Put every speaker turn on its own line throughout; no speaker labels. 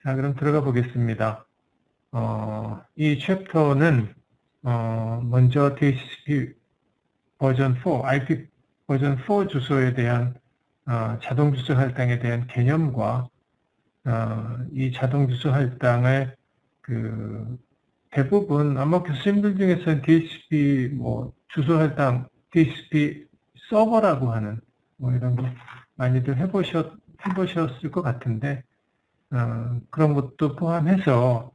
자, 그럼 들어가 보겠습니다. 이 챕터는 먼저 DHCP 버전 4, IP 버전 4 주소에 대한 자동 주소 할당에 대한 개념과 이 자동 주소 할당을 대부분 아마 교수님들 중에서는 DHCP 주소 할당, DHCP 서버라고 하는 이런 거 많이들 해보셨을 것 같은데 그런 것도 포함해서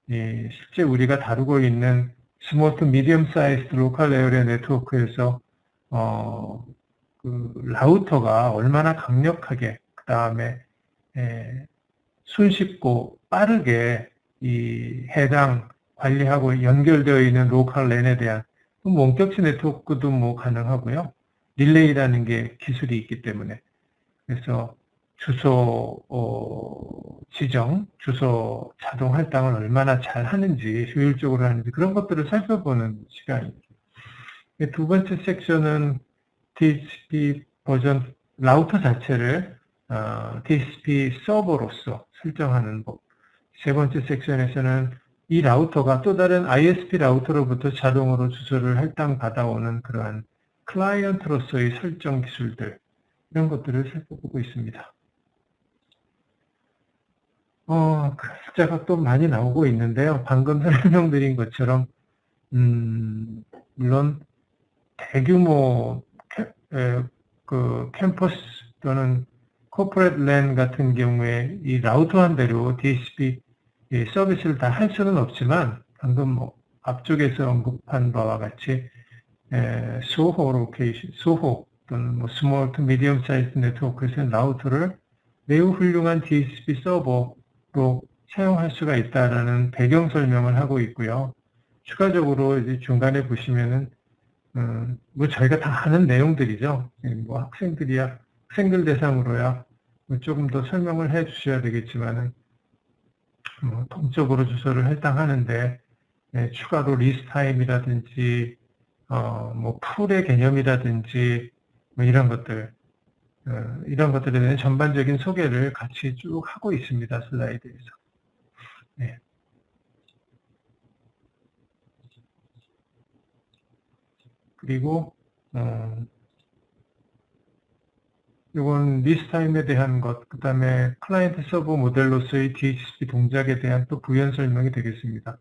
실제 우리가 다루고 있는 스몰 투 미디엄 사이즈 로컬 에어리어 네트워크에서 라우터가 얼마나 강력하게 그 다음에 손쉽고 빠르게 이 해당 관리하고 연결되어 있는 로컬 랜에 대한 원격지 네트워크도 가능하고요. 릴레이라는 게 기술이 있기 때문에 그래서 주소 지정, 주소 자동 할당을 얼마나 잘 하는지, 효율적으로 하는지 그런 것들을 살펴보는 시간입니다. 두 번째 섹션은 DHCP 버전 라우터 자체를 DHCP 서버로서 설정하는 법. 세 번째 섹션에서는 이 라우터가 또 다른 ISP 라우터로부터 자동으로 주소를 할당 받아오는 그러한 클라이언트로서의 설정 기술들, 이런 것들을 살펴보고 있습니다. 글자가 또 많이 나오고 있는데요. 방금 설명드린 것처럼, 물론 대규모 캠퍼스 또는 코퍼레이트 랜 같은 경우에 이 라우터 한 대로 DHCP 서비스를 다 할 수는 없지만, 방금 앞쪽에서 언급한 바와 같이 소호 로케이션, 소호 또는 스몰 투 미디엄 사이즈 네트워크에서는 라우터를 매우 훌륭한 DHCP 서버로 사용할 수가 있다라는 배경 설명을 하고 있고요. 추가적으로 이제 중간에 보시면은 저희가 다 아는 내용들이죠. 학생들 대상으로야 조금 더 설명을 해 주셔야 되겠지만은 동적으로 주소를 할당하는데 추가로 리스트 타임이라든지 풀의 개념이라든지 이런 것들 이런 것들에 대한 전반적인 소개를 같이 쭉 하고 있습니다. 슬라이드에서. 네. 그리고 이건 리스트 타임에 대한 것, 그 다음에 클라이언트 서버 모델로서의 DHCP 동작에 대한 또 부연 설명이 되겠습니다.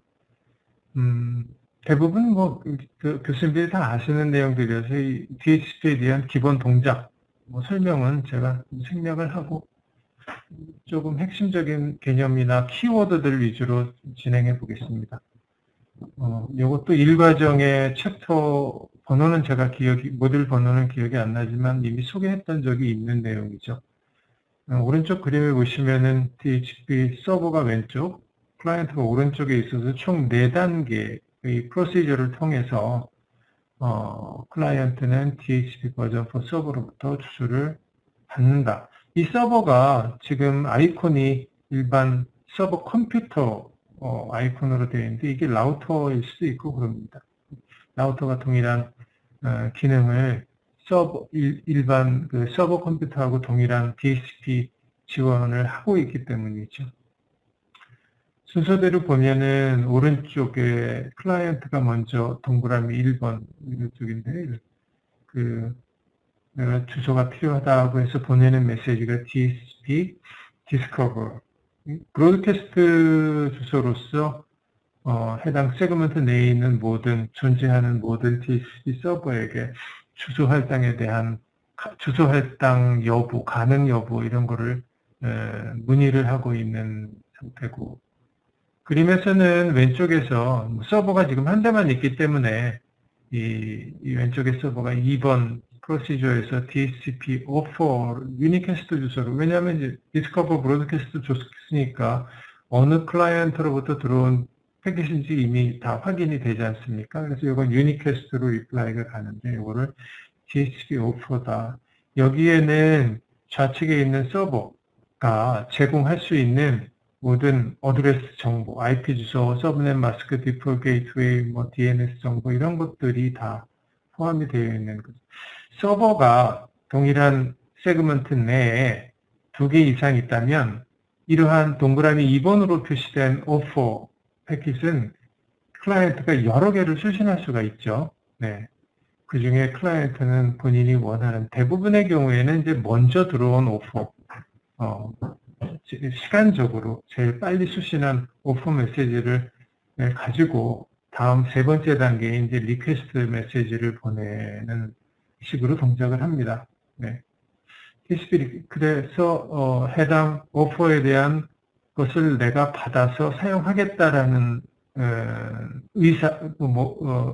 대부분 교수님들이 다 아시는 내용들이어서 이 DHCP에 대한 기본 동작 설명은 제가 생략을 하고 조금 핵심적인 개념이나 키워드들 위주로 진행해 보겠습니다. 이것도 일과정의 챕터 번호는 제가 모듈 번호는 기억이 안 나지만 이미 소개했던 적이 있는 내용이죠. 오른쪽 그림을 보시면은 DHCP 서버가 왼쪽, 클라이언트가 오른쪽에 있어서 총 4단계의 프로시저를 통해서 클라이언트는 DHCP 버전 4 서버로부터 주소를 받는다. 이 서버가 지금 아이콘이 일반 서버 컴퓨터 아이콘으로 되어 있는데 이게 라우터일 수도 있고 그럽니다. 라우터가 동일한 기능을 일반 서버 컴퓨터하고 동일한 DHCP 지원을 하고 있기 때문이죠. 순서대로 보면은 오른쪽에 클라이언트가 먼저 동그라미 1번 이쪽인데 내가 주소가 필요하다고 해서 보내는 메시지가 DHCP Discover 브로드캐스트 주소로서 해당 세그먼트 내에 있는 존재하는 모든 DHCP 서버에게 주소 할당에 대한 주소 할당 여부, 가능 여부 이런 거를 문의를 하고 있는 상태고, 그림에서는 왼쪽에서 서버가 지금 한 대만 있기 때문에 이 왼쪽의 서버가 2번 프로시저에서 DHCP offer 유니캐스트 주소로, 왜냐하면 이제 디스커버 브로드캐스트 줬으니까 어느 클라이언트로부터 들어온 패킷인지 이미 다 확인이 되지 않습니까? 그래서 이건 유니캐스트로 리플라이가 가는데 이거를 DHCP offer다. 여기에는 좌측에 있는 서버가 제공할 수 있는 모든 어드레스 정보, IP 주소, 서브넷 마스크, 디폴트 게이트웨이, DNS 정보 이런 것들이 다 포함이 되어 있는 거죠. 서버가 동일한 세그먼트 내에 2개 이상 있다면 이러한 동그라미 2번으로 표시된 오퍼 패킷은 클라이언트가 여러 개를 수신할 수가 있죠. 네. 그 중에 클라이언트는 본인이 원하는 대부분의 경우에는 이제 먼저 들어온 오퍼, 시간적으로 제일 빨리 수신한 오퍼 메시지를 가지고 다음 세 번째 단계에 이제 리퀘스트 메시지를 보내는 식으로 동작을 합니다. 네. TCP 그래서 해당 오퍼에 대한 것을 내가 받아서 사용하겠다라는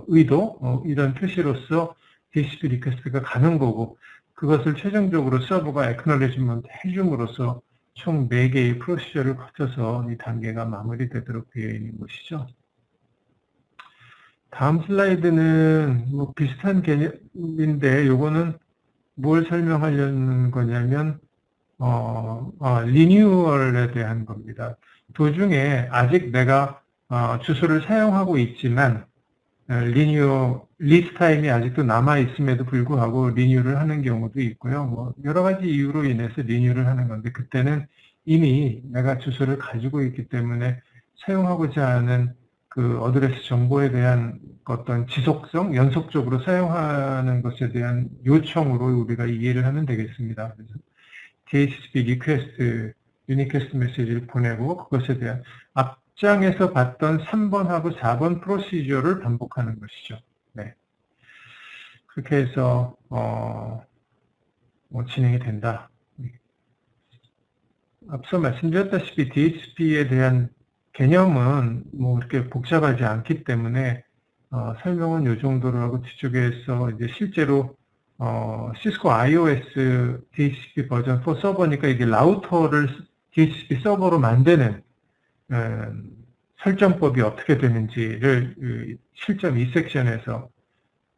의도 이런 표시로서 TCP 리퀘스트가 가는 거고 그것을 최종적으로 서버가 액놀리지먼트 해줌으로써 총 4개의 프로시저를 거쳐서 이 단계가 마무리되도록 되어 있는 것이죠. 다음 슬라이드는 뭐 비슷한 개념인데 요거는 뭘 설명하려는 거냐면 리뉴얼에 대한 겁니다. 도중에 아직 내가 주소를 사용하고 있지만 리스 타임이 아직도 남아 있음에도 불구하고 리뉴를 하는 경우도 있고요. 뭐 여러 가지 이유로 인해서 리뉴를 하는 건데 그때는 이미 내가 주소를 가지고 있기 때문에 사용하고자 하는 그 어드레스 정보에 대한 어떤 지속성, 연속적으로 사용하는 것에 대한 요청으로 우리가 이해를 하면 되겠습니다. 그래서 DHCP 리퀘스트, 유니캐스트 메시지를 보내고 그것에 대한 앞장에서 봤던 3번하고 4번 프로시저를 반복하는 것이죠. 네. 그렇게 해서 진행이 된다. 앞서 말씀드렸다시피 DHCP에 대한 개념은 뭐 이렇게 복잡하지 않기 때문에 설명은 이 정도로 하고 뒤쪽에서 이제 실제로 시스코 iOS DHCP 버전 4 서버니까 이게 라우터를 DHCP 서버로 만드는 설정법이 어떻게 되는지를 실점 2섹션에서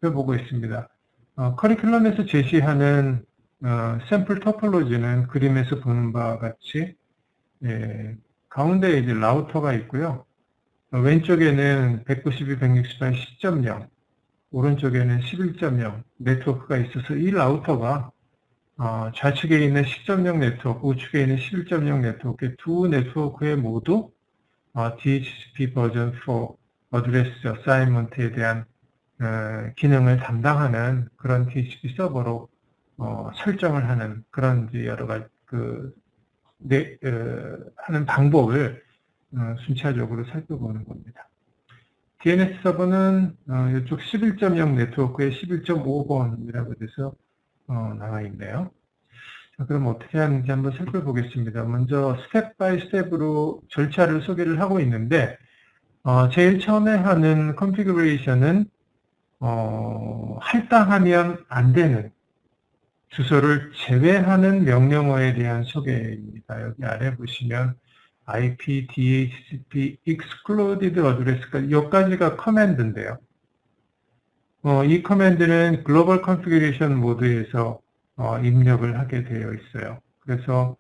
펴보고 있습니다. 커리큘럼에서 제시하는 샘플 토폴로지는 그림에서 보는 바와 같이 가운데에 이제 라우터가 있고요. 왼쪽에는 192.168 10.0, 오른쪽에는 11.0 네트워크가 있어서 이 라우터가 좌측에 있는 10.0 네트워크, 우측에 있는 11.0 네트워크 두 네트워크에 모두 DHCP 버전 4 어드레스 어사이먼트에 대한 기능을 담당하는 그런 DHCP 서버로 설정을 하는 그런 이제 여러 가지 하는 방법을 순차적으로 살펴보는 겁니다. DNS 서버는 이쪽 11.0 네트워크에 11.5번이라고 돼서 나와 있네요. 자, 그럼 어떻게 하는지 한번 살펴보겠습니다. 먼저 스텝 바이 스텝으로 절차를 소개를 하고 있는데 제일 처음에 하는 컨피그레이션은 할당하면 안 되는 주소를 제외하는 명령어에 대한 소개입니다. 여기 아래 보시면 IP, DHCP, excluded address까지 여기까지가 커맨드인데요. 이 커맨드는 글로벌 컨피그레이션 모드에서 입력을 하게 되어 있어요. 그래서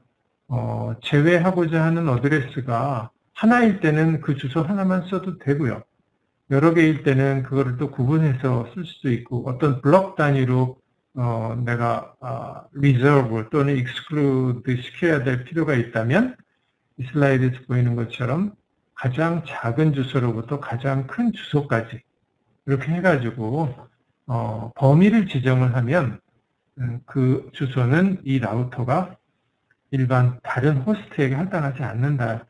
제외하고자 하는 어드레스가 하나일 때는 그 주소 하나만 써도 되고요. 여러 개일 때는 그거를 또 구분해서 쓸 수도 있고 어떤 블록 단위로 내가 reserve 또는 exclude 시켜야 될 필요가 있다면 이 슬라이드에서 보이는 것처럼 가장 작은 주소로부터 가장 큰 주소까지 이렇게 해가지고 범위를 지정을 하면 그 주소는 이 라우터가 일반 다른 호스트에게 할당하지 않는다.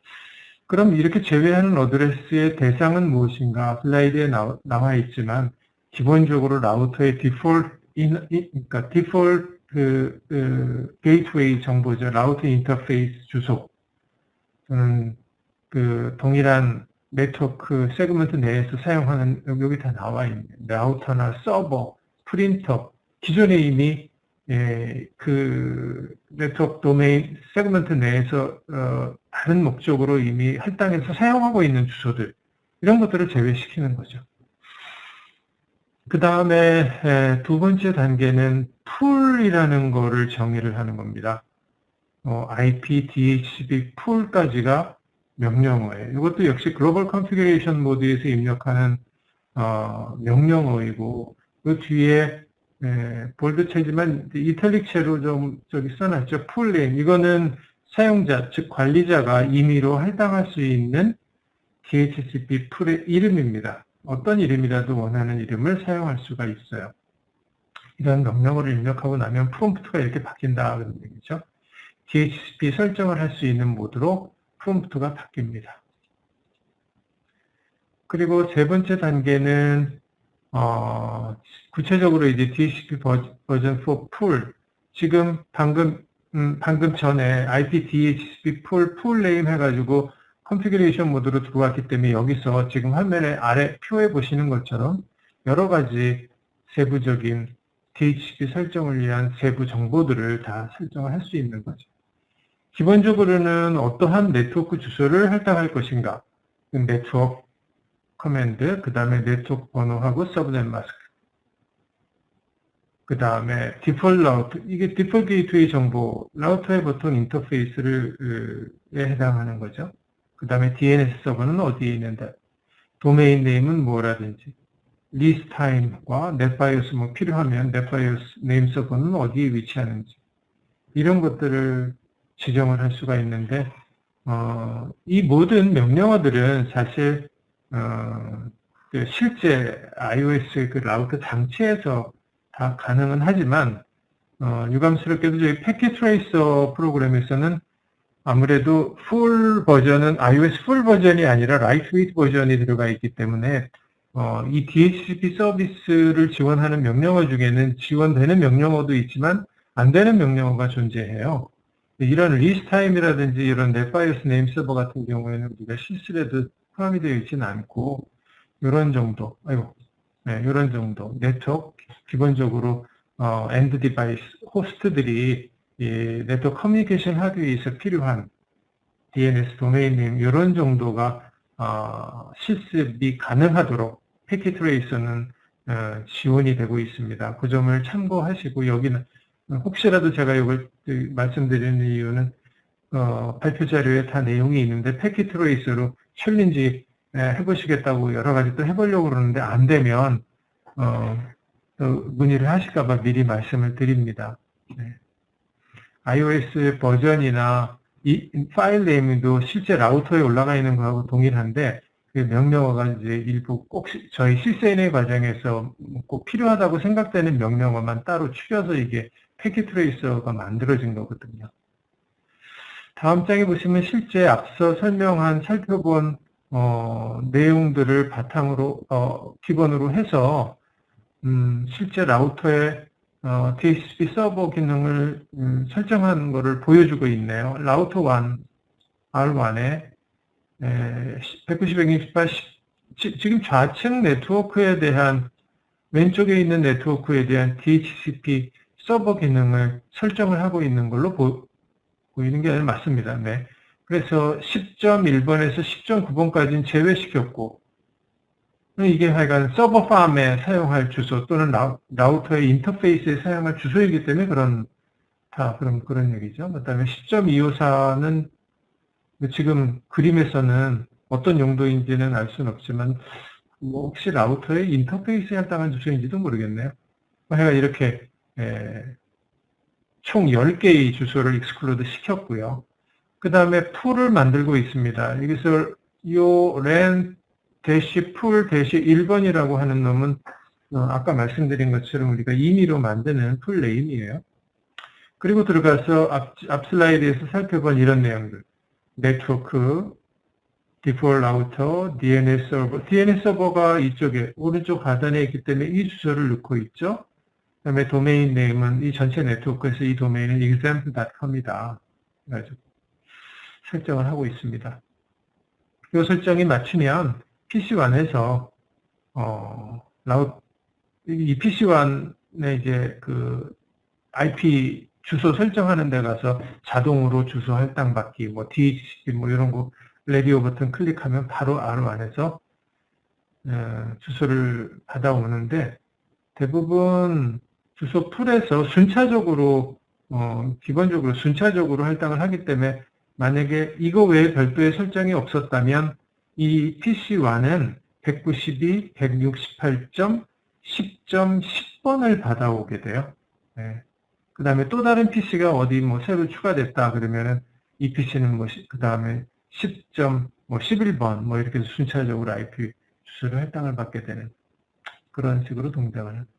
그럼 이렇게 제외하는 어드레스의 대상은 무엇인가? 슬라이드에 나와 있지만 기본적으로 라우터의 그러니까 디폴트 게이트웨이 정보죠. 라우터 인터페이스 주소. 또는 그 동일한 네트워크 세그먼트 내에서 사용하는 여기 다 나와 있는 라우터나 서버, 프린터 기존에 이미 그 네트워크 도메인 세그먼트 내에서 다른 목적으로 이미 할당해서 사용하고 있는 주소들 이런 것들을 제외시키는 거죠. 그 다음에 두 번째 단계는 풀이라는 거를 정의를 하는 겁니다. IP, DHCP 풀까지가 명령어예요. 이것도 역시 글로벌 컨피그레이션 모드에서 입력하는 명령어이고 그 뒤에 볼드체지만 이탈릭체로 좀 써놨죠. 풀네임 이거는 사용자, 즉 관리자가 임의로 할당할 수 있는 DHCP 풀의 이름입니다. 어떤 이름이라도 원하는 이름을 사용할 수가 있어요. 이런 명령어를 입력하고 나면 프롬프트가 이렇게 바뀐다 그런 얘기죠. DHCP 설정을 할 수 있는 모드로 프롬프트가 바뀝니다. 그리고 세 번째 단계는 구체적으로 이제 DHCP 버전 4 풀, 지금 방금 전에 IP DHCP 풀 네임 해가지고 컨피그레이션 모드로 들어왔기 때문에 여기서 지금 화면에 아래 표에 보시는 것처럼 여러 가지 세부적인 DHCP 설정을 위한 세부 정보들을 다 설정을 할 수 있는 거죠. 기본적으로는 어떠한 네트워크 주소를 할당할 것인가, 네트워크 커맨드, 그 다음에 네트워크 번호하고 서브넷 마스크, 그 다음에 디폴트 라우터, 이게 디폴트 게이트웨이 정보, 라우터의 보통 인터페이스에 해당하는 거죠. 그 다음에 DNS 서버는 어디에 있는데, 도메인 네임은 뭐라든지, 리스 타임과 넷바이오스 뭐 필요하면 넷바이오스 네임 서버는 어디에 위치하는지, 이런 것들을 지정을 할 수가 있는데, 이 모든 명령어들은 사실 실제 iOS 그 라우터 장치에서 다 가능은 하지만 유감스럽게도 저희 패킷 트레이서 프로그램에서는 아무래도 풀 버전은 iOS 풀 버전이 아니라 라이트웨이트 버전이 들어가 있기 때문에 이 DHCP 서비스를 지원하는 명령어 중에는 지원되는 명령어도 있지만 안 되는 명령어가 존재해요. 이런 리스타임이라든지 이런 넷바이오스 네임 서버 같은 경우에는 우리가 실수라도 포함이 되어 있지는 않고, 이런 정도, 이런 정도, 네트워크, 기본적으로, 엔드 디바이스, 호스트들이 이 네트워크 커뮤니케이션 하기 위해서 필요한 DNS 도메인 네임, 이런 정도가, 실습이 가능하도록 패킷 트레이서는 지원이 되고 있습니다. 그 점을 참고하시고, 여기는, 혹시라도 제가 이걸 말씀드리는 이유는, 발표 자료에 다 내용이 있는데 패킷 트레이서로 챌린지 해보시겠다고 여러 가지 또 해보려고 그러는데 안 되면 문의를 하실까봐 미리 말씀을 드립니다. 네. iOS 버전이나 이 파일 네임도 실제 라우터에 올라가 있는 거하고 동일한데 그 명령어가 이제 일부 꼭 저희 실세인의 과정에서 꼭 필요하다고 생각되는 명령어만 따로 추려서 이게 패킷 트레이서가 만들어진 거거든요. 다음 장에 보시면 실제 앞서 살펴본 내용들을 바탕으로 기본으로 해서 실제 라우터의 DHCP 서버 기능을 설정한 것을 보여주고 있네요. 라우터 1, R1에 190, 168, 지금 좌측 네트워크에 대한 왼쪽에 있는 네트워크에 대한 DHCP 서버 기능을 설정을 하고 있는 걸로 보이는 게 맞습니다. 네. 그래서 10.1번에서 10.9번까지는 제외시켰고, 이게 하여간 서버 팜에 사용할 주소 또는 라우터의 인터페이스에 사용할 주소이기 때문에 그런 얘기죠. 그 다음에 10.254는 지금 그림에서는 어떤 용도인지는 알 수는 없지만, 혹시 라우터의 인터페이스에 할당한 주소인지도 모르겠네요. 하여간 이렇게, 총 10개의 주소를 익스클루드 시켰고요. 그 다음에 풀을 만들고 있습니다. 여기서 len-풀-1번이라고 하는 놈은 아까 말씀드린 것처럼 우리가 임의로 만드는 풀 네임이에요. 그리고 들어가서 앞 슬라이드에서 살펴본 이런 내용들. 네트워크, 디폴트 라우터, DNS 서버. DNS 서버가 이쪽에 오른쪽 하단에 있기 때문에 이 주소를 넣고 있죠. 그 다음에 도메인 네임은 이 전체 네트워크에서 이 도메인은 example.com이다. 그래가지고 설정을 하고 있습니다. 이 설정이 맞추면 PC1에서 이 PC1에 이제 그 IP 주소 설정하는 데 가서 자동으로 주소 할당받기, 뭐 DHCP 뭐 이런 거 레디오 버튼 클릭하면 바로 R1에서 주소를 받아오는데 대부분 주소 풀에서 순차적으로 기본적으로 순차적으로 할당을 하기 때문에 만약에 이거 외에 별도의 설정이 없었다면 이 PC1은 192, 168.10.10번을 받아오게 돼요. 네. 그 다음에 또 다른 PC가 어디 뭐 새로 추가됐다 그러면은 이 PC는 그 다음에 11번, 이렇게 순차적으로 IP 주소로 할당을 받게 되는 그런 식으로 동작을 합니다.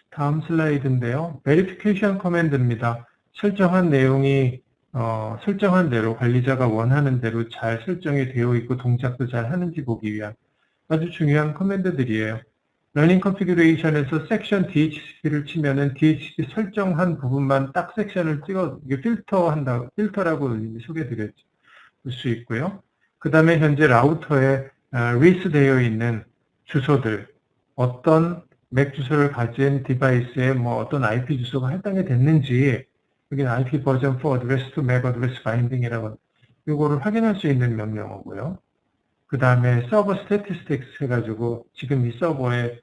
다음 슬라이드인데요. Verification Command입니다. 설정한 내용이 설정한 대로 관리자가 원하는 대로 잘 설정이 되어 있고 동작도 잘 하는지 보기 위한 아주 중요한 커맨드들이에요. 러닝 컨피규레이션에서 섹션 DHCP를 치면은 DHCP 설정한 부분만 딱 섹션을 찍어 이게 필터라고 소개드렸죠. 볼 수 있고요. 그 다음에 현재 라우터에 리스되어 있는 주소들, 어떤 맥 주소를 가진 디바이스에 어떤 IP 주소가 할당이 됐는지, 여기는 IP 버전 4 address to MAC address binding이라고, 이거를 확인할 수 있는 명령어고요. 그 다음에 서버 스태티스틱스 해가지고 지금 이 서버에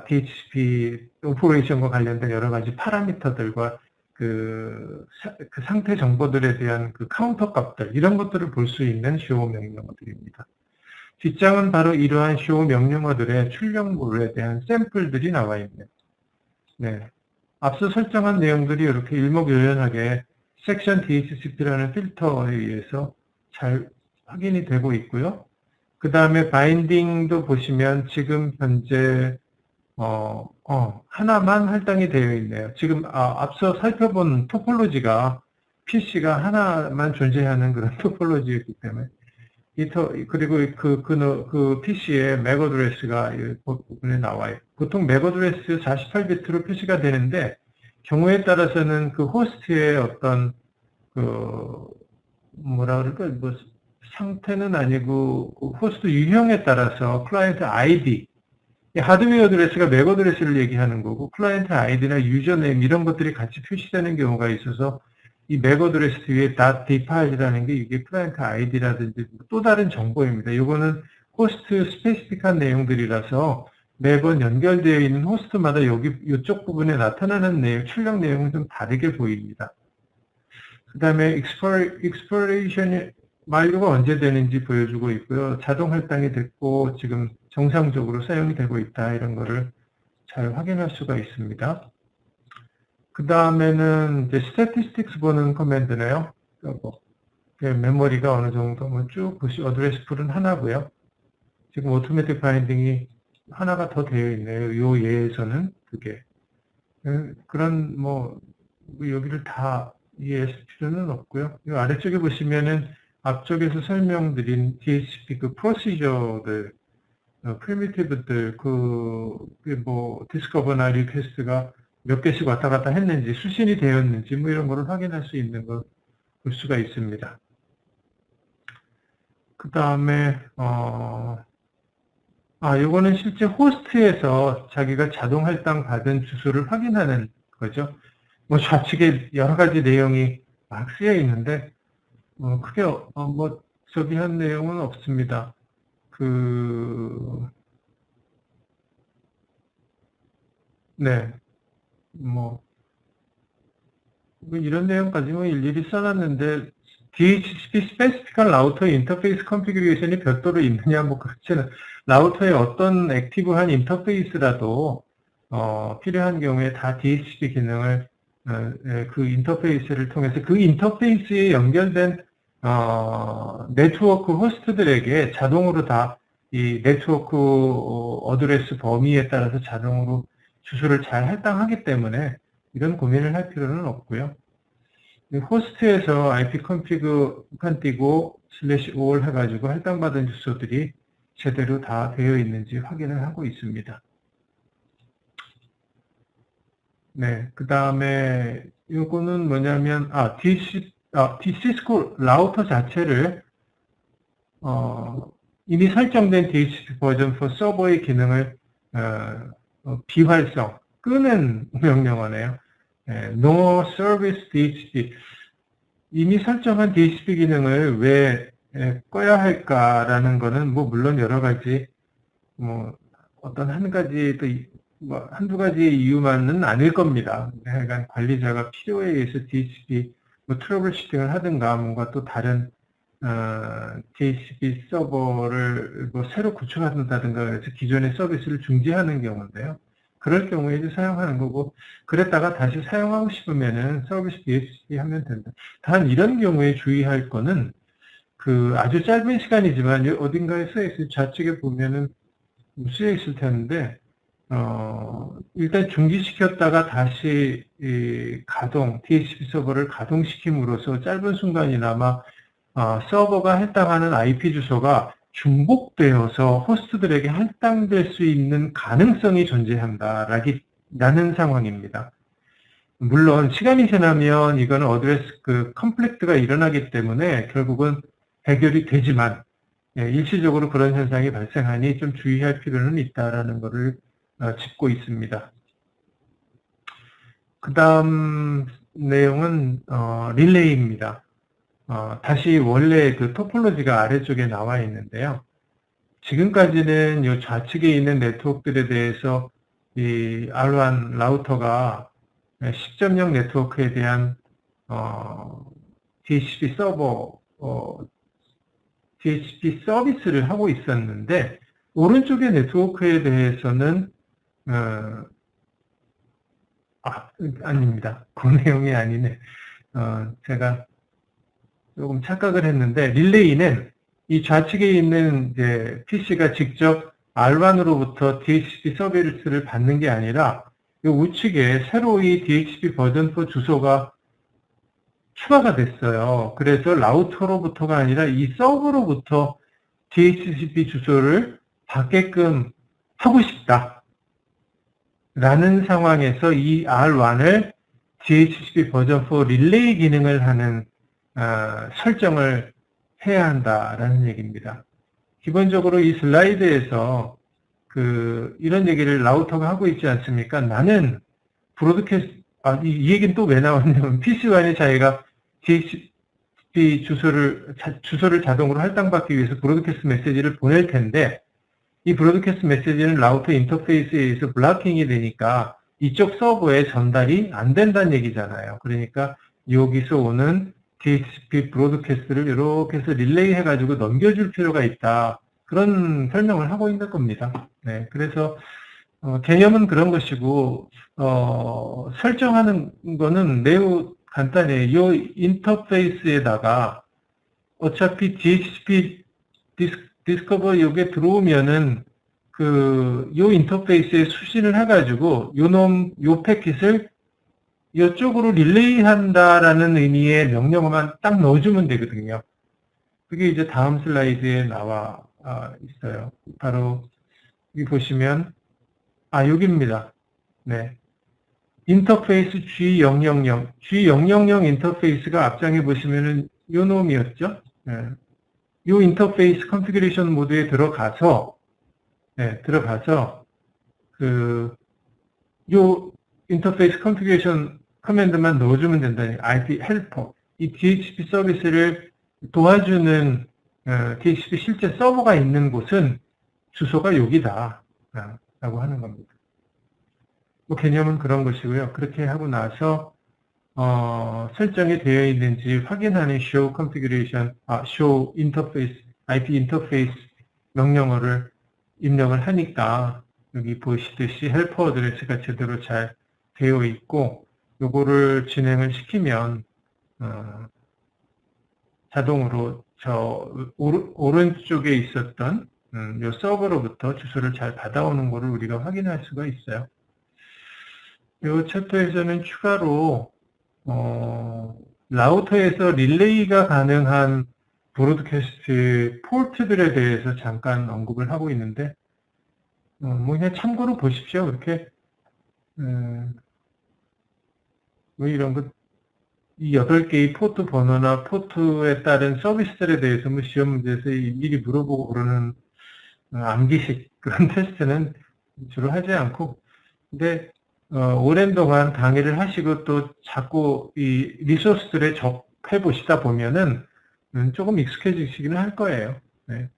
DHCP 오퍼레이션과 관련된 여러 가지 파라미터들과 그 상태 정보들에 대한 그 카운터 값들, 이런 것들을 볼 수 있는 쇼 명령어들입니다. 뒷장은 바로 이러한 쇼 명령어들의 출력물에 대한 샘플들이 나와 있네요. 네. 앞서 설정한 내용들이 이렇게 일목요연하게 섹션 DHCP라는 필터에 의해서 잘 확인이 되고 있고요. 그 다음에 바인딩도 보시면 지금 현재 하나만 할당이 되어 있네요. 지금 앞서 살펴본 토폴로지가 PC가 하나만 존재하는 그런 토폴로지였기 때문에 그리고 그 PC의 맥 어드레스가 이 부분에 나와요. 보통 맥 어드레스 48비트로 표시가 되는데 경우에 따라서는 그 호스트의 어떤 뭐라 그럴까 상태는 아니고 호스트 유형에 따라서 클라이언트 아이디, 하드웨어 어드레스가 맥 어드레스를 얘기하는 거고 클라이언트 아이디나 유저네임 이런 것들이 같이 표시되는 경우가 있어서 이 맥 어드레스 뒤에 .d파일이라는 게 이게 클라이언트 아이디라든지 또 다른 정보입니다. 이거는 호스트 스페시픽한 내용들이라서 매번 연결되어 있는 호스트마다 이쪽 부분에 나타나는 내용, 출력 내용은 좀 다르게 보입니다. 그 다음에 익스플로레이션 만료가 언제 되는지 보여주고 있고요. 자동 할당이 됐고 지금 정상적으로 사용이 되고 있다, 이런 거를 잘 확인할 수가 있습니다. 그 다음에는 이제 스태티스틱스 보는 커맨드네요. 메모리가 어느 정도 쭉 보시, 어드레스 풀은 하나고요. 지금 오토매틱 바인딩이 하나가 더 되어 있네요. 요 예에서는 그게 그런 여기를 다 이해할 필요는 없고요. 이 아래쪽에 보시면은 앞쪽에서 설명드린 DHCP 그 프로시저들, 프리미티브들, 디스커버나 리퀘스트가 몇 개씩 왔다 갔다 했는지, 수신이 되었는지, 이런 거를 확인할 수 있는 걸 볼 수가 있습니다. 그 다음에, 요거는 실제 호스트에서 자기가 자동 할당 받은 주소를 확인하는 거죠. 좌측에 여러 가지 내용이 막 쓰여 있는데, 크게, 한 내용은 없습니다. 네. 이런 내용까지 일일이 써놨는데, DHCP 스페시픽한 라우터 인터페이스 컨피규레이션이 별도로 있느냐, 그렇지는, 라우터의 어떤 액티브한 인터페이스라도, 필요한 경우에 다 DHCP 기능을, 그 인터페이스를 통해서 그 인터페이스에 연결된, 네트워크 호스트들에게 자동으로 다 이 네트워크 어드레스 범위에 따라서 자동으로 주소를 잘 할당하기 때문에 이런 고민을 할 필요는 없고요. 호스트에서 IP 컨피그 칸 띄고 /all 해가지고 할당받은 주소들이 제대로 다 되어 있는지 확인을 하고 있습니다. 네, 그 다음에 요거는 뭐냐면 시스코 라우터 자체를 이미 설정된 DHCP 버전 4 서버의 기능을 비활성, 끄는 명령어네요. No Service DHCP. 이미 설정한 DHCP 기능을 왜 꺼야 할까라는 거는 물론 여러 가지 어떤 한두 가지 이유만은 아닐 겁니다. 하여간 관리자가 필요에 의해서 DHCP 트러블 슈팅을 하든가 뭔가 또 다른 DHCP 서버를 새로 구축한다든가 해서 기존의 서비스를 중지하는 경우인데요. 그럴 경우에 이제 사용하는 거고, 그랬다가 다시 사용하고 싶으면은 서비스 DHCP 하면 된다. 단 이런 경우에 주의할 거는 그 아주 짧은 시간이지만 어딘가에 쓰여 있을 좌측에 보면은 쓰여 있을 텐데, 일단 중지시켰다가 다시 가동, DHCP 서버를 가동시킴으로써 짧은 순간이나마 서버가 해당하는 IP 주소가 중복되어서 호스트들에게 할당될 수 있는 가능성이 존재한다라는 상황입니다. 물론 시간이 지나면 이거는 어드레스 컴플렉트가 일어나기 때문에 결국은 해결이 되지만 일시적으로 그런 현상이 발생하니 좀 주의할 필요는 있다라는 것을 짚고 있습니다. 그 다음 내용은 릴레이입니다. 다시 원래 그 토폴로지가 아래쪽에 나와 있는데요. 지금까지는 이 좌측에 있는 네트워크들에 대해서 이 R1 라우터가 10.0 네트워크에 대한 DHCP 서버, DHCP 서비스를 하고 있었는데 오른쪽의 네트워크에 대해서는 아닙니다. 그 내용이 아니네. 제가 조금 착각을 했는데 릴레이는 이 좌측에 있는 이제 PC가 직접 R1으로부터 DHCP 서비스를 받는 게 아니라 이 우측에 새로이 DHCP 버전 4 주소가 추가가 됐어요. 그래서 라우터로부터가 아니라 이 서버로부터 DHCP 주소를 받게끔 하고 싶다. 라는 상황에서 이 R1을 DHCP 버전 4 릴레이 기능을 하는 설정을 해야 한다라는 얘기입니다. 기본적으로 이 슬라이드에서 이런 얘기를 라우터가 하고 있지 않습니까? 나는 브로드캐스트, 이 얘기는 또 왜 나왔냐면 PC1의 자기가 DHCP 주소를 자동으로 할당받기 위해서 브로드캐스트 메시지를 보낼 텐데 이 브로드캐스트 메시지는 라우터 인터페이스에 의해서 블락킹이 되니까 이쪽 서버에 전달이 안 된다는 얘기잖아요. 그러니까 여기서 오는 DHCP 브로드캐스트를 이렇게 해서 릴레이 해가지고 넘겨줄 필요가 있다. 그런 설명을 하고 있는 겁니다. 네, 그래서 개념은 그런 것이고 설정하는 거는 매우 간단해요. 이 인터페이스에다가 어차피 DHCP 디스커버 여기에 들어오면은 요 인터페이스에 수신을 해가지고 요 패킷을 이쪽으로 릴레이 한다라는 의미의 명령어만 딱 넣어주면 되거든요. 그게 이제 다음 슬라이드에 나와 있어요. 바로 여기 보시면 여기입니다. 네. 인터페이스 G000, G000 인터페이스가 앞장에 보시면은 요 놈이었죠. 네. 요 인터페이스 컨피그레이션 모드에 들어가서 요 인터페이스 컨피그레이션 커맨드만 넣어주면 된다니 IP 헬퍼, 이 DHCP 서비스를 도와주는 DHCP 실제 서버가 있는 곳은 주소가 여기다 라고 하는 겁니다. 뭐 개념은 그런 것이고요. 그렇게 하고 나서 설정이 되어 있는지 확인하는 show configuration, show interface, IP interface 명령어를 입력을 하니까 여기 보시듯이 헬퍼 어드레스가 제대로 잘 되어 있고 요거를 진행을 시키면 자동으로 저 오른쪽에 있었던 요 서버로부터 주소를 잘 받아오는 것을 우리가 확인할 수가 있어요. 요 챕터에서는 추가로 라우터에서 릴레이가 가능한 브로드캐스트 포트들에 대해서 잠깐 언급을 하고 있는데 뭐 그냥 참고로 보십시오. 이렇게 뭐 이런 것, 이 8개의 포트 번호나 포트에 따른 서비스들에 대해서 뭐 시험 문제에서 미리 물어보고 그러는 암기식 그런 테스트는 주로 하지 않고, 근데 오랜 동안 강의를 하시고 또 자꾸 이 리소스들에 접해 보시다 보면은 조금 익숙해지시기는 할 거예요. 네.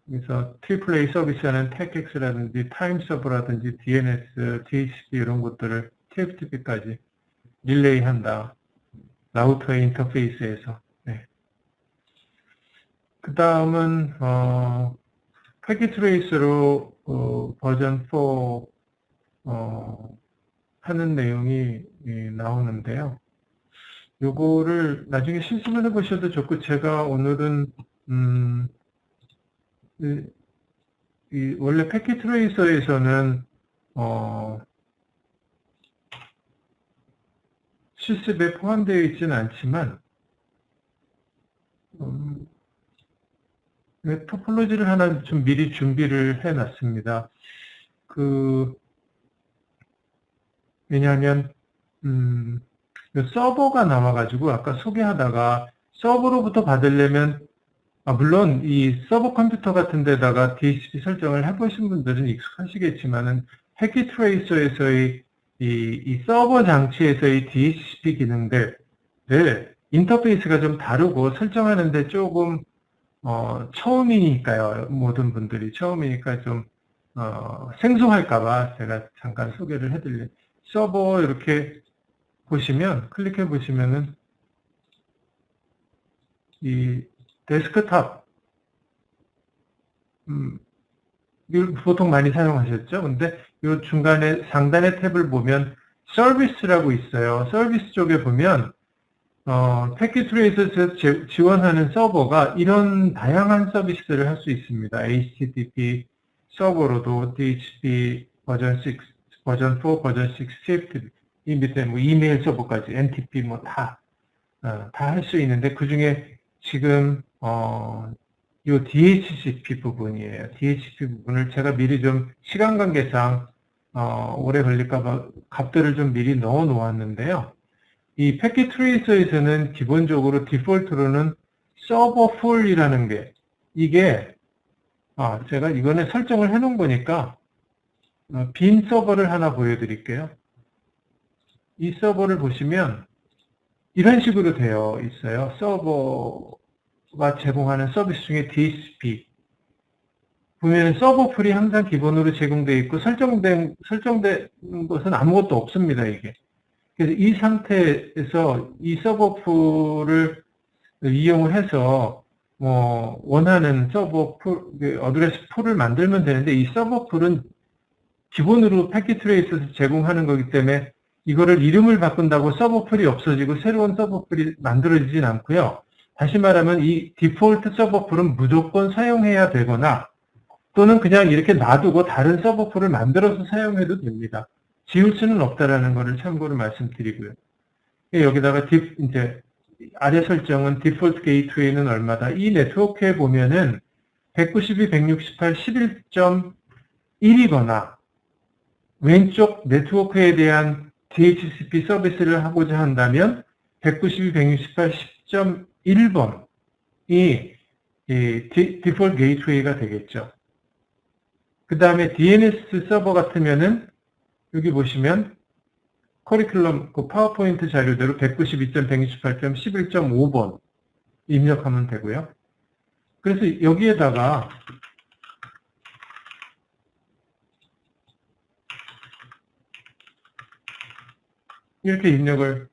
그래서 트리플 서비스하는 TechX라든지 타임서버라든지 DNS, DHCP 이런 것들을 TFTP까지 릴레이 한다. 라우터의 인터페이스에서. 네. 그 다음은 패킷 트레이스로 버전 4 하는 내용이 나오는데요. 요거를 나중에 실습을 해보셔도 좋고, 제가 오늘은 원래 패킷 트레이서에서는 실습에 포함되어 있지는 않지만 토폴로지를 하나 좀 미리 준비를 해놨습니다. 왜냐하면 서버가 나와가지고 아까 소개하다가 서버로부터 받으려면 물론 이 서버 컴퓨터 같은 데다가 DHCP 설정을 해보신 분들은 익숙하시겠지만은 패킷 트레이서에서의 이 서버 장치에서의 DHCP 기능들을 인터페이스가 좀 다르고 설정하는데 조금 처음이니까요. 모든 분들이 처음이니까 좀 생소할까봐 제가 잠깐 소개를 해드릴게요. 서버 이렇게 보시면 클릭해 보시면은 이 데스크탑 이걸 보통 많이 사용하셨죠? 근데 이 중간에 상단의 탭을 보면 서비스라고 있어요. 서비스 쪽에 보면 패킷 트레이서에서 지원하는 서버가 이런 다양한 서비스를 할 수 있습니다. HTTP 서버로도 DHCP 버전 6, 버전 4, 버전 6, TFTP 이 밑에 뭐 이메일 서버까지 NTP 뭐 다 할 수 있는데 그 중에 지금 이 DHCP 부분이에요. DHCP 부분을 제가 미리 좀 시간 관계상 오래 걸릴까봐 값들을 좀 미리 넣어 놓았는데요. 이 패킷 트레이서에서는 기본적으로 디폴트로는 서버 풀이라는 게 이게 제가 이거는 설정을 해 놓은 거니까 빈 서버를 하나 보여드릴게요. 이 서버를 보시면 이런 식으로 되어 있어요. 서버가 제공하는 서비스 중에 DHCP 보면 서버 풀이 항상 기본으로 제공되어 있고 설정된 것은 아무것도 없습니다. 이게. 그래서 이 상태에서 이 서버 풀을 이용을 해서 원하는 서버 풀, 어드레스 풀을 만들면 되는데 이 서버 풀은 기본으로 패킷 트레이스에서 제공하는 거기 때문에 이거를 이름을 바꾼다고 서버 풀이 없어지고 새로운 서버 풀이 만들어지진 않고요. 다시 말하면 이 디폴트 서버 풀은 무조건 사용해야 되거나 또는 그냥 이렇게 놔두고 다른 서버 풀을 만들어서 사용해도 됩니다. 지울 수는 없다라는 것을 참고로 말씀드리고요. 여기다가 이제 아래 설정은 디폴트 게이트웨이는 얼마다. 이 네트워크에 보면은 192, 168, 11.1이거나 왼쪽 네트워크에 대한 DHCP 서비스를 하고자 한다면 192, 168, 10.1번이 디폴트 게이트웨이가 되겠죠. 그 다음에 DNS 서버 같으면은 여기 보시면 커리큘럼 그 파워포인트 자료대로 192.168.11.5번 입력하면 되고요. 그래서 여기에다가 이렇게 입력을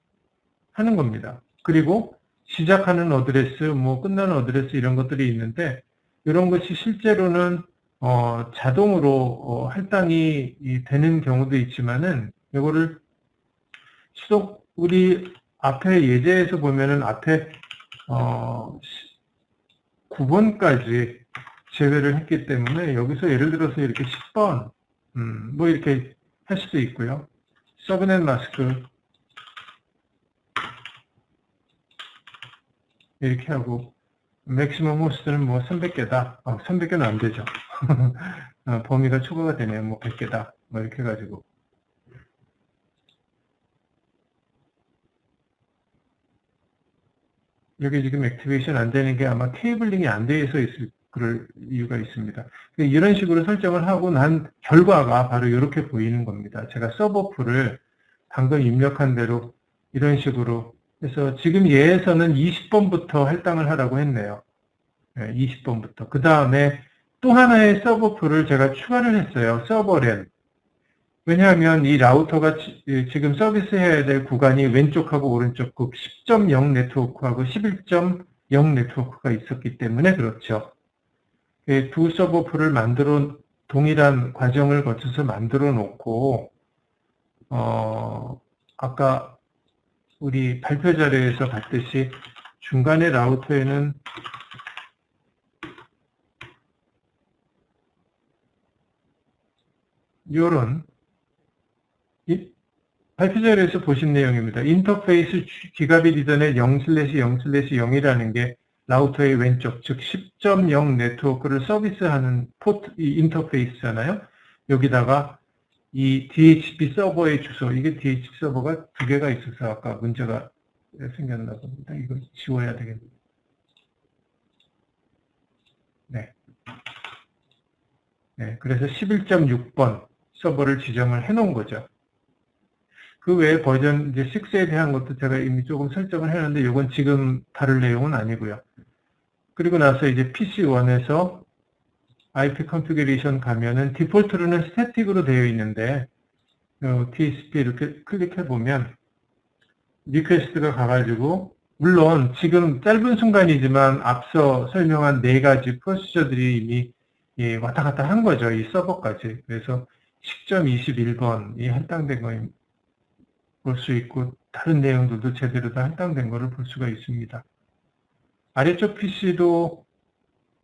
하는 겁니다. 그리고 시작하는 어드레스, 끝나는 어드레스 이런 것들이 있는데 이런 것이 실제로는 자동으로 할당이 되는 경우도 있지만은 이거를 우리 앞에 예제에서 보면은 앞에 9번까지 제외를 했기 때문에 여기서 예를 들어서 이렇게 10번 이렇게 할 수도 있고요. 서브넷 마스크 이렇게 하고 맥시멈 호스트는 300개다. 300개는 안 되죠. 범위가 초과가 되네요. 100개다. 이렇게 해가지고. 여기 지금 액티베이션 안 되는 게 아마 케이블링이 안 돼서 있을 그럴 이유가 있습니다. 이런 식으로 설정을 하고 난 결과가 바로 이렇게 보이는 겁니다. 제가 서버 풀을 방금 입력한 대로 이런 식으로 해서 지금 얘에서는 20번부터 할당을 하라고 했네요. 20번부터. 그 다음에 또 하나의 서버 풀을 제가 추가를 했어요. 서버랜. 왜냐하면 이 라우터가 지금 서비스해야 될 구간이 왼쪽하고 오른쪽 그 10.0 네트워크하고 11.0 네트워크가 있었기 때문에 그렇죠. 두 서버 풀을 동일한 과정을 거쳐서 만들어 놓고 아까 우리 발표 자료에서 봤듯이 중간에 라우터에는 이런 발표 자료에서 보신 내용입니다. 인터페이스 기가빗 이더넷 0/0/0이라는 게 라우터의 왼쪽, 즉 10.0 네트워크를 서비스하는 포트, 이 인터페이스잖아요. 여기다가 이 DHCP 서버의 주소, 이게 DHCP 서버가 두 개가 있어서 아까 문제가 생겼나 봅니다. 이걸 지워야 되겠네요. 네. 네. 그래서 11.6번 서버를 지정을 해 놓은 거죠. 그 외에 버전 이제 6에 대한 것도 제가 이미 조금 설정을 했는데 이건 지금 다룰 내용은 아니고요. 그리고 나서 이제 PC1에서 IP 컨피그레이션 가면은 디폴트로는 스태틱으로 되어 있는데 TCP 이렇게 클릭해 보면 리퀘스트가 가가지고 물론 지금 짧은 순간이지만 앞서 설명한 네 가지 프로시저들이 이미 왔다 갔다 한 거죠. 이 서버까지. 그래서 10.21번이 할당된 거 볼 수 있고 다른 내용들도 제대로 다 할당된 거를 볼 수가 있습니다. 아래쪽 PC도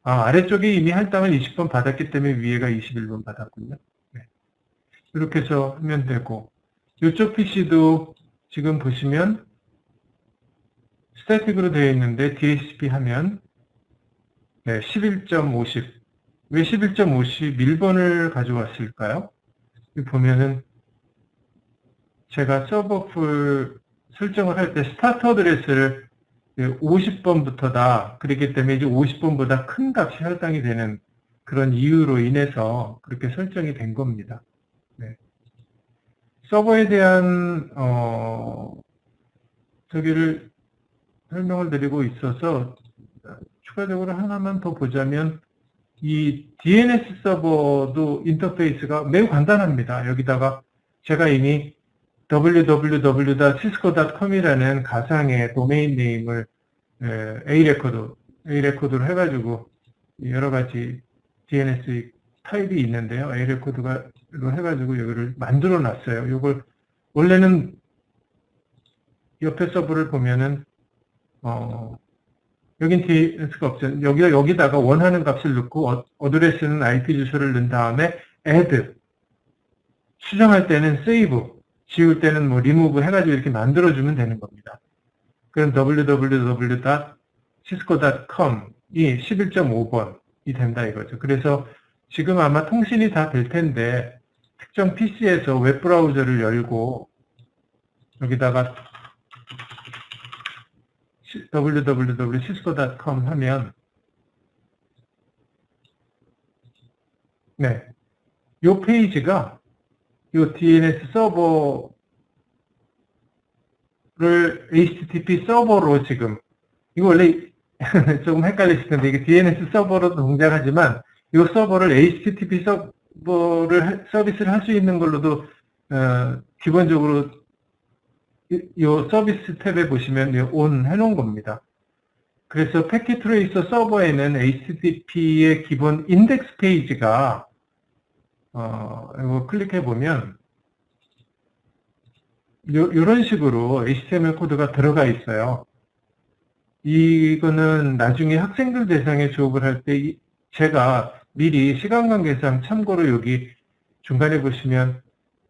아래쪽에 이미 할당을 20번 받았기 때문에 위에가 21번 받았군요. 네. 이렇게 해서 하면 되고 이쪽 PC도 지금 보시면 스태틱으로 되어 있는데 DHCP 하면 네, 11.50 왜 11.51번을 가져왔을까요? 여기 보면은 제가 서버풀 설정을 할 때 스타트 어드레스를 50번부터다. 그렇기 때문에 이제 50번보다 큰 값이 할당이 되는 그런 이유로 인해서 그렇게 설정이 된 겁니다. 네. 서버에 대한 저기를 설명을 드리고 있어서 추가적으로 하나만 더 보자면 이 DNS 서버도 인터페이스가 매우 간단합니다. 여기다가 제가 이미 www.cisco.com이라는 가상의 도메인 네임을 A레코드로 해가지고 여러 가지 DNS 타입이 있는데요. A레코드로 해가지고 여기를 만들어 놨어요. 이걸 원래는 옆에 서버를 보면은 여긴 DNS가 없죠. 여기다가 원하는 값을 넣고 어드레스는 IP 주소를 넣은 다음에 add 수정할 때는 save 지울 때는 뭐 remove 해가지고 이렇게 만들어주면 되는 겁니다. 그럼 www.cisco.com이 11.5번이 된다 이거죠. 그래서 지금 아마 통신이 다 될 텐데 특정 PC에서 웹브라우저를 열고 여기다가 www.cisco.com 하면 네, 이 페이지가 이 DNS 서버를 HTTP 서버로 지금 이거 원래 조금 헷갈리실 텐데 이게 DNS 서버로도 동작하지만 이 서버를 HTTP 서버를 서비스를 할 수 있는 걸로도 기본적으로 이 서비스 탭에 보시면 온 해놓은 겁니다. 그래서 패킷 트레이서 서버에는 HTTP의 기본 인덱스 페이지가 이거 클릭해 보면 이런 식으로 HTML 코드가 들어가 있어요. 이거는 나중에 학생들 대상에 수업을 할 때 제가 미리 시간 관계상 참고로 여기 중간에 보시면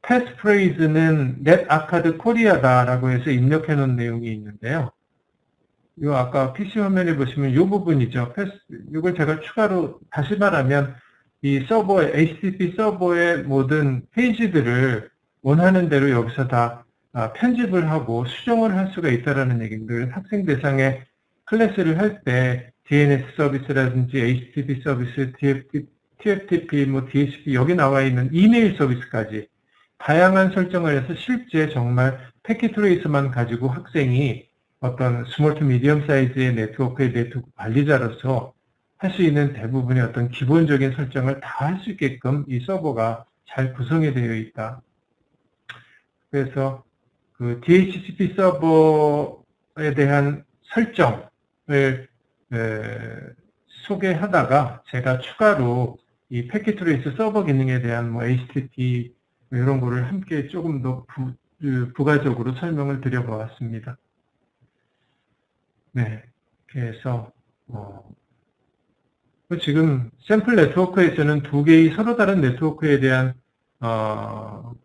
패스프레이즈는 넷아카드 코리아다라고 해서 입력해 놓은 내용이 있는데요. 이 아까 PC 화면에 보시면 이 부분이죠. 이걸 제가 추가로 다시 말하면 이 HTTP 서버의 모든 페이지들을 원하는 대로 여기서 다 편집을 하고 수정을 할 수가 있다는 얘기인데 학생 대상의 클래스를 할 때 DNS 서비스라든지 HTTP 서비스, TFTP, DHCP 여기 나와 있는 이메일 서비스까지 다양한 설정을 해서 실제 정말 패킷 트레이스만 가지고 학생이 어떤 스몰 투 미디엄 사이즈의 네트워크의 네트워크 관리자로서 할 수 있는 대부분의 어떤 기본적인 설정을 다 할 수 있게끔 이 서버가 잘 구성이 되어 있다. 그래서 그 DHCP 서버에 대한 설정을 소개하다가 제가 추가로 이 패킷 트레이스 서버 기능에 대한 HTTP 이런 거를 함께 조금 더 부가적으로 설명을 드려보았습니다. 네, 그래서 지금 샘플 네트워크에서는 두 개의 서로 다른 네트워크에 대한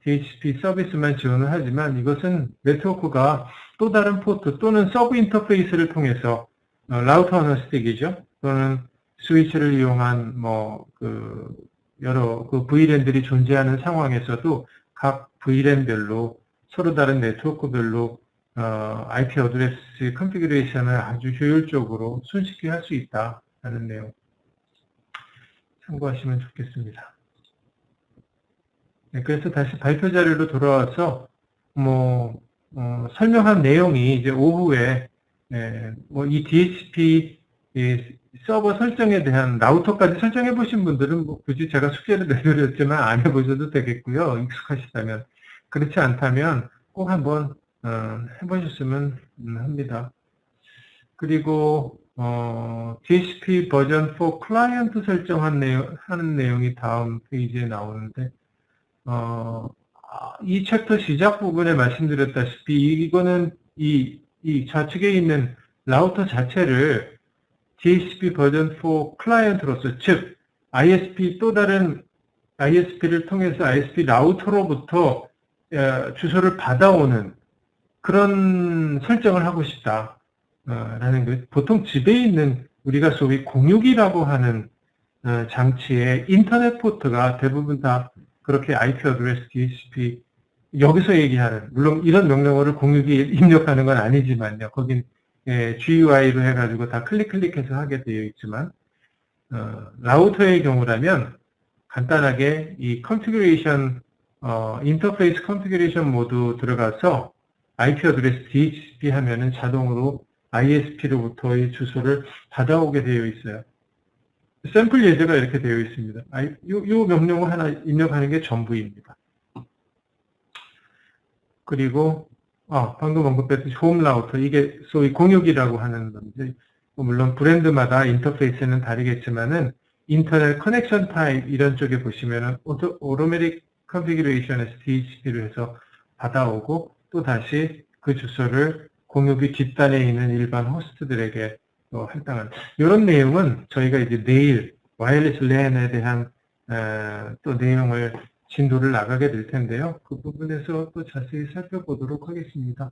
DHCP 서비스만 지원을 하지만 이것은 네트워크가 또 다른 포트 또는 서브 인터페이스를 통해서 라우터 언어 스택이죠. 또는 스위치를 이용한 여러 VLAN들이 존재하는 상황에서도 각 VLAN별로 서로 다른 네트워크별로 IP 어드레스 컨피그레이션을 아주 효율적으로 손쉽게 할 수 있다는 내용 참고하시면 좋겠습니다. 네, 그래서 다시 발표 자료로 돌아와서 설명한 내용이 이제 오후에 이 DHCP 서버 설정에 대한 라우터까지 설정해 보신 분들은 굳이 제가 숙제를 내드렸지만 안 해보셔도 되겠고요. 익숙하시다면. 그렇지 않다면 꼭 한번 해보셨으면 합니다. 그리고 DHCP 버전 4 클라이언트 설정하는 내용이 다음 페이지에 나오는데 이 챕터 시작 부분에 말씀드렸다시피 이거는 이 좌측에 있는 라우터 자체를 DHCP 버전 4 클라이언트로서 즉 ISP 또 다른 ISP를 통해서 ISP 라우터로부터 주소를 받아오는 그런 설정을 하고 싶다 라는 거. 보통 집에 있는 우리가 소위 공유기라고 하는 장치의 인터넷 포트가 대부분 다 그렇게 IP 어드레스 DHCP 여기서 얘기하는 물론 이런 명령어를 공유기에 입력하는 건 아니지만요. 거긴 GUI로 해가지고 다 클릭해서 하게 되어 있지만 라우터의 경우라면 간단하게 이 컨피그레이션 인터페이스 컨피그레이션 모드 들어가서 IP 어드레스 DHCP 하면은 자동으로 ISP로부터의 주소를 받아오게 되어 있어요. 샘플 예제가 이렇게 되어 있습니다. 이 명령어 하나 입력하는 게 전부입니다. 그리고 방금 언급했듯이 홈 라우터 이게 소위 공유기라고 하는 건데 물론 브랜드마다 인터페이스는 다르겠지만은 인터넷 커넥션 타입 이런 쪽에 보시면은 오토매틱 컨피그레이션에서 DHCP로 해서 받아오고 또 다시 그 주소를 공유기 뒷단에 있는 일반 호스트들에게 할당하는 이런 내용은 저희가 이제 내일 와이어리스 랜에 대한 또 내용을 진도를 나가게 될 텐데요. 그 부분에서 또 자세히 살펴보도록 하겠습니다.